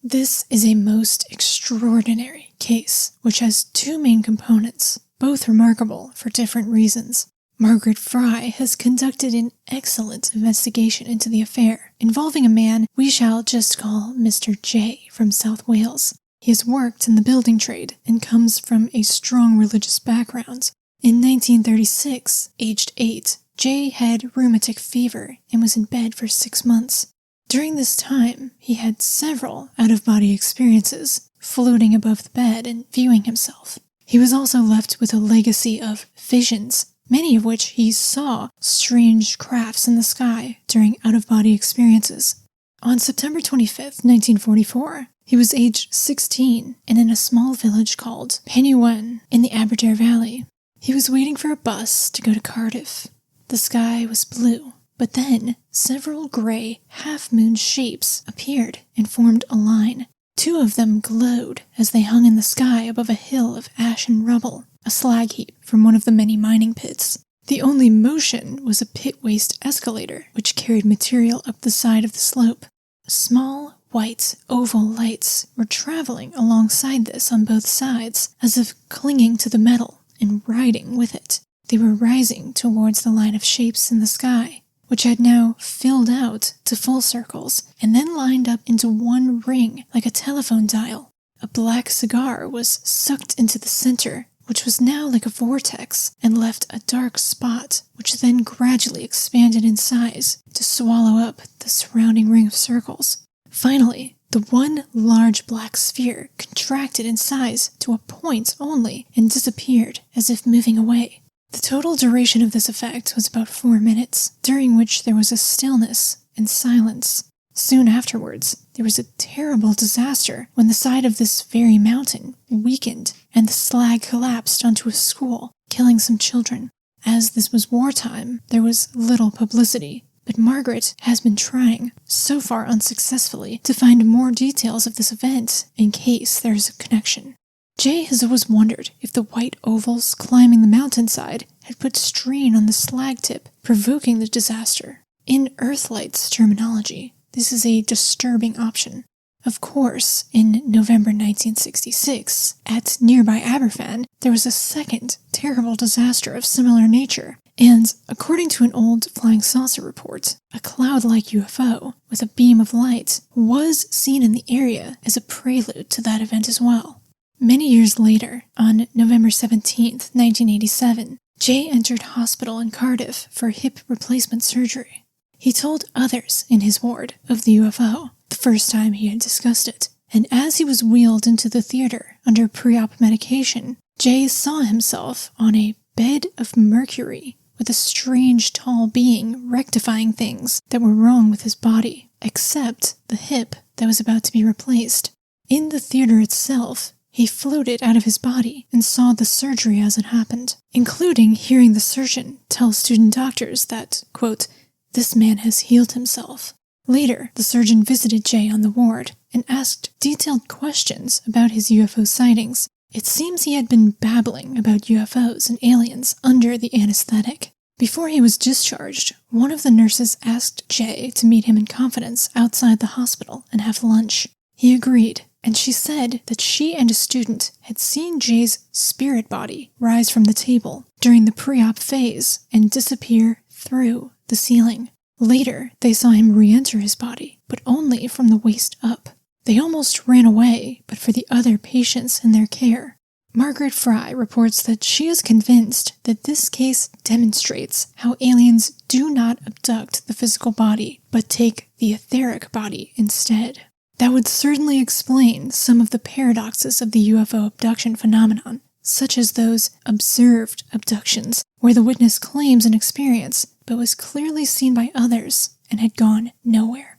This is a most extraordinary case, which has two main components, both remarkable for different reasons. Margaret Fry has conducted an excellent investigation into the affair, involving a man we shall just call Mr. J from South Wales. He has worked in the building trade and comes from a strong religious background. In 1936, aged 8, J had rheumatic fever and was in bed for 6 months. During this time, he had several out-of-body experiences, floating above the bed and viewing himself. He was also left with a legacy of visions, many of which he saw strange crafts in the sky during out-of-body experiences. On September 25th, 1944, he was aged 16 and in a small village called Pennywen in the Aberdare Valley. He was waiting for a bus to go to Cardiff. The sky was blue, but then several gray half-moon shapes appeared and formed a line. 2 of them glowed as they hung in the sky above a hill of ash and rubble, a slag heap from one of the many mining pits. The only motion was a pit-waste escalator, which carried material up the side of the slope. Small, white, oval lights were traveling alongside this on both sides, as if clinging to the metal and riding with it. They were rising towards the line of shapes in the sky, which had now filled out to full circles and then lined up into one ring like a telephone dial. A black cigar was sucked into the center, which was now like a vortex, and left a dark spot, which then gradually expanded in size to swallow up the surrounding ring of circles. Finally, the one large black sphere contracted in size to a point only and disappeared as if moving away. The total duration of this effect was about 4 minutes, during which there was a stillness and silence. Soon afterwards, there was a terrible disaster when the side of this very mountain weakened and the slag collapsed onto a school, killing some children. As this was wartime, there was little publicity, but Margaret has been trying, so far unsuccessfully, to find more details of this event in case there is a connection. Jay has always wondered if the white ovals climbing the mountainside had put strain on the slag tip, provoking the disaster. In Earthlight's terminology, this is a disturbing option. Of course, in November 1966, at nearby Aberfan, there was a second terrible disaster of similar nature, and according to an old flying saucer report, a cloud-like UFO with a beam of light was seen in the area as a prelude to that event as well. Many years later, on November 17, 1987, Jay entered hospital in Cardiff for hip replacement surgery. He told others in his ward of the UFO the first time he had discussed it, and as he was wheeled into the theater under pre-op medication, Jay saw himself on a bed of mercury with a strange tall being rectifying things that were wrong with his body, except the hip that was about to be replaced. In the theater itself, he floated out of his body and saw the surgery as it happened, including hearing the surgeon tell student doctors that, quote, "This man has healed himself." Later, the surgeon visited Jay on the ward and asked detailed questions about his UFO sightings. It seems he had been babbling about UFOs and aliens under the anesthetic. Before he was discharged, one of the nurses asked Jay to meet him in confidence outside the hospital and have lunch. He agreed, and she said that she and a student had seen Jay's spirit body rise from the table during the pre-op phase and disappear through the ceiling. Later, they saw him re-enter his body, but only from the waist up. They almost ran away, but for the other patients in their care. Margaret Fry reports that she is convinced that this case demonstrates how aliens do not abduct the physical body, but take the etheric body instead. That would certainly explain some of the paradoxes of the UFO abduction phenomenon, such as those observed abductions, where the witness claims an experience, but was clearly seen by others and had gone nowhere.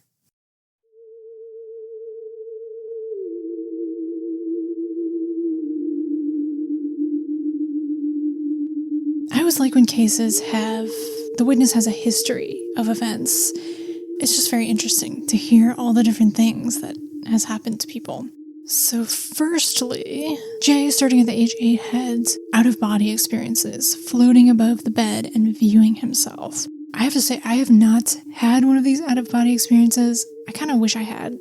I always like when cases the witness has a history of events. It's just very interesting to hear all the different things that has happened to people. So firstly, Jay, starting at the age 8, had out-of-body experiences, floating above the bed and viewing himself. I have to say, I have not had one of these out-of-body experiences. I kind of wish I had.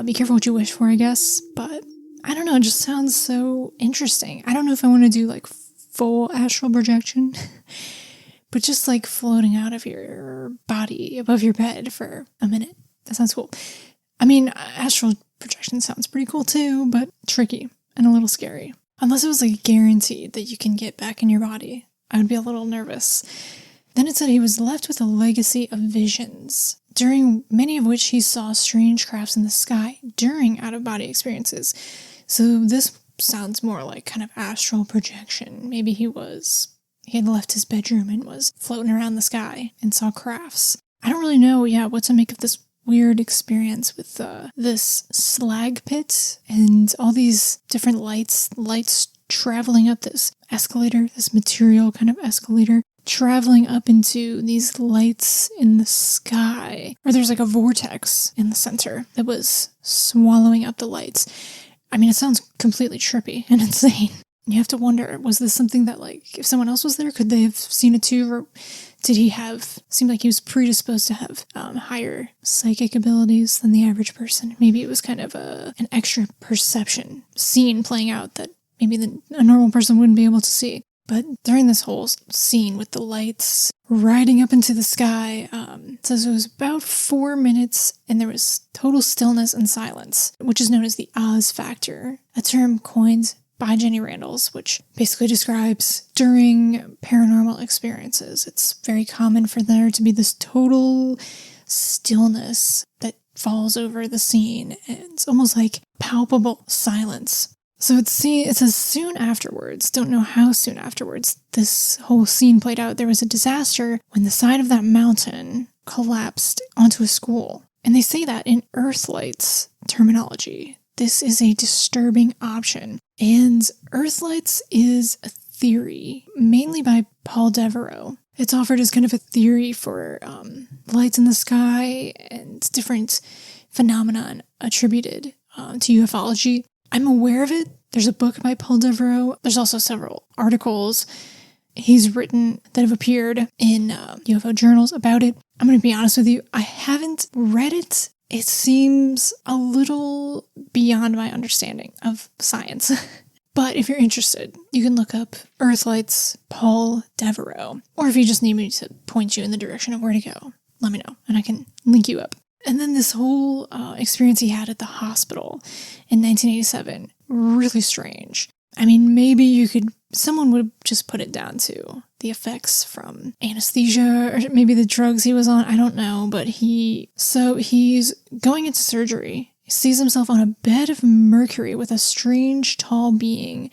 Be careful what you wish for, I guess. But I don't know, it just sounds so interesting. I don't know if I want to do like full astral projection, but just like floating out of your body above your bed for a minute. That sounds cool. I mean, astral projection sounds pretty cool too, but tricky and a little scary. Unless it was like guaranteed that you can get back in your body, I would be a little nervous. Then it said he was left with a legacy of visions, during many of which he saw strange crafts in the sky during out-of-body experiences. So this sounds more like kind of astral projection. Maybe he had left his bedroom and was floating around the sky and saw crafts. I don't really know, what to make of this weird experience with this slag pit and all these different lights traveling up this escalator, this material kind of escalator, traveling up into these lights in the sky. Or there's like a vortex in the center that was swallowing up the lights. I mean, it sounds completely trippy and insane. You have to wonder, was this something that, like, if someone else was there, could they have seen it too? Or did he seemed like he was predisposed to have higher psychic abilities than the average person? Maybe it was kind of an extra perception scene playing out that maybe a normal person wouldn't be able to see. But during this whole scene with the lights riding up into the sky, it says it was about 4 minutes and there was total stillness and silence, which is known as the Oz factor, a term coined by Jenny Randles, which basically describes during paranormal experiences. It's very common for there to be this total stillness that falls over the scene. It's almost like palpable silence. So it says soon afterwards, don't know how soon afterwards, this whole scene played out. There was a disaster when the side of that mountain collapsed onto a school. And they say that in Earthlight's terminology. This is a disturbing option. And Earthlights is a theory, mainly by Paul Devereaux. It's offered as kind of a theory for lights in the sky and different phenomena attributed to ufology. I'm aware of it. There's a book by Paul Devereaux. There's also several articles he's written that have appeared in UFO journals about it. I'm going to be honest with you, I haven't read it. It seems a little beyond my understanding of science. But if you're interested, you can look up Earthlights Paul Devereaux. Or if you just need me to point you in the direction of where to go, let me know and I can link you up. And then this whole experience he had at the hospital in 1987, really strange. I mean, maybe someone would just put it down to the effects from anesthesia or maybe the drugs he was on. I don't know, but he's going into surgery. He sees himself on a bed of mercury with a strange, tall being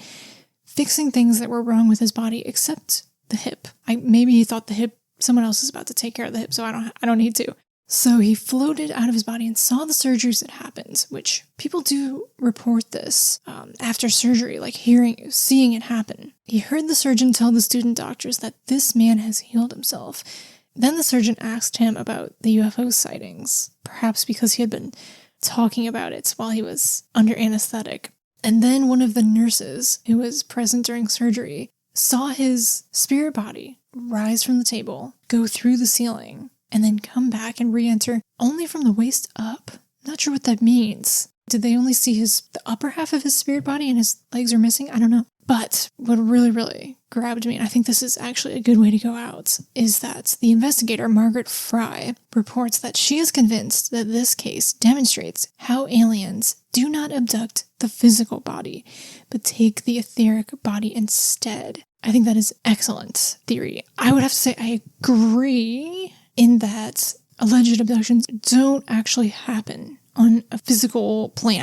fixing things that were wrong with his body, except the hip. Maybe he thought the hip, someone else is about to take care of the hip, so I don't need to. So he floated out of his body and saw the surgeries that happened, which people do report this after surgery, like seeing it happen. He heard the surgeon tell the student doctors that this man has healed himself. Then the surgeon asked him about the UFO sightings, perhaps because he had been talking about it while he was under anesthetic. And then one of the nurses who was present during surgery saw his spirit body rise from the table, go through the ceiling, and then come back and re-enter only from the waist up. Not sure what that means. Did they only see the upper half of his spirit body and his legs are missing? I don't know. But what really, really grabbed me, and I think this is actually a good way to go out, is that the investigator, Margaret Fry, reports that she is convinced that this case demonstrates how aliens do not abduct the physical body, but take the etheric body instead. I think that is excellent theory. I would have to say I agree in that alleged abductions don't actually happen on a physical plane.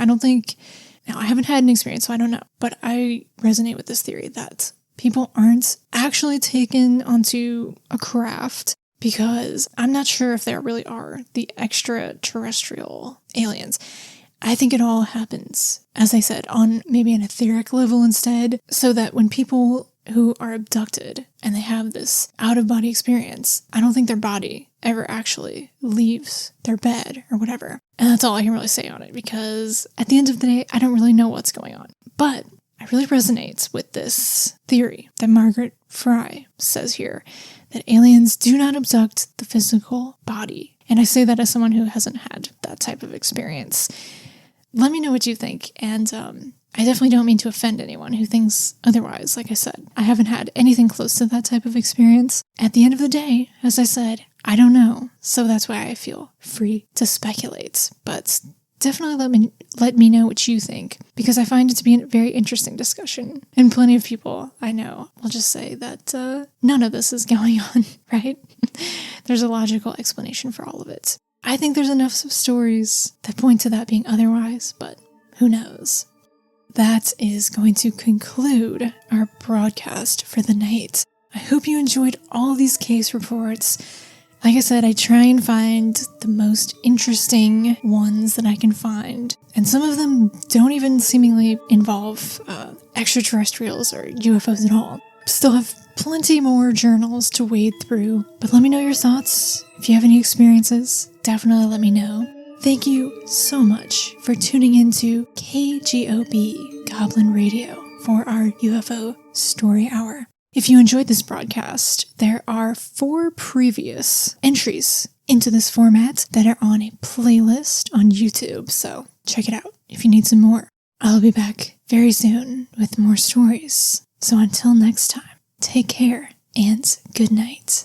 Now I haven't had an experience, so I don't know, but I resonate with this theory that people aren't actually taken onto a craft, because I'm not sure if there really are the extraterrestrial aliens. I think it all happens, as I said, on maybe an etheric level instead, so that when people who are abducted and they have this out-of-body experience, I don't think their body ever actually leaves their bed or whatever. And that's all I can really say on it, because at the end of the day, I don't really know what's going on. But I really resonate with this theory that Margaret Fry says here, that aliens do not abduct the physical body. And I say that as someone who hasn't had that type of experience. let me know what you think. And I definitely don't mean to offend anyone who thinks otherwise. Like I said, I haven't had anything close to that type of experience. At the end of the day, as I said, I don't know. So that's why I feel free to speculate. But definitely let me know what you think, because I find it to be a very interesting discussion. And plenty of people I know will just say that none of this is going on, right? There's a logical explanation for all of it. I think there's enough stories that point to that being otherwise, but who knows? That is going to conclude our broadcast for the night. I hope you enjoyed all these case reports. Like I said, I try and find the most interesting ones that I can find. And some of them don't even seemingly involve extraterrestrials or UFOs at all. Still have plenty more journals to wade through. But let me know your thoughts. If you have any experiences, definitely let me know. Thank you so much for tuning into KGOB Goblin Radio for our UFO Story Hour. If you enjoyed this broadcast, there are 4 previous entries into this format that are on a playlist on YouTube, so check it out if you need some more. I'll be back very soon with more stories. So until next time, take care and good night.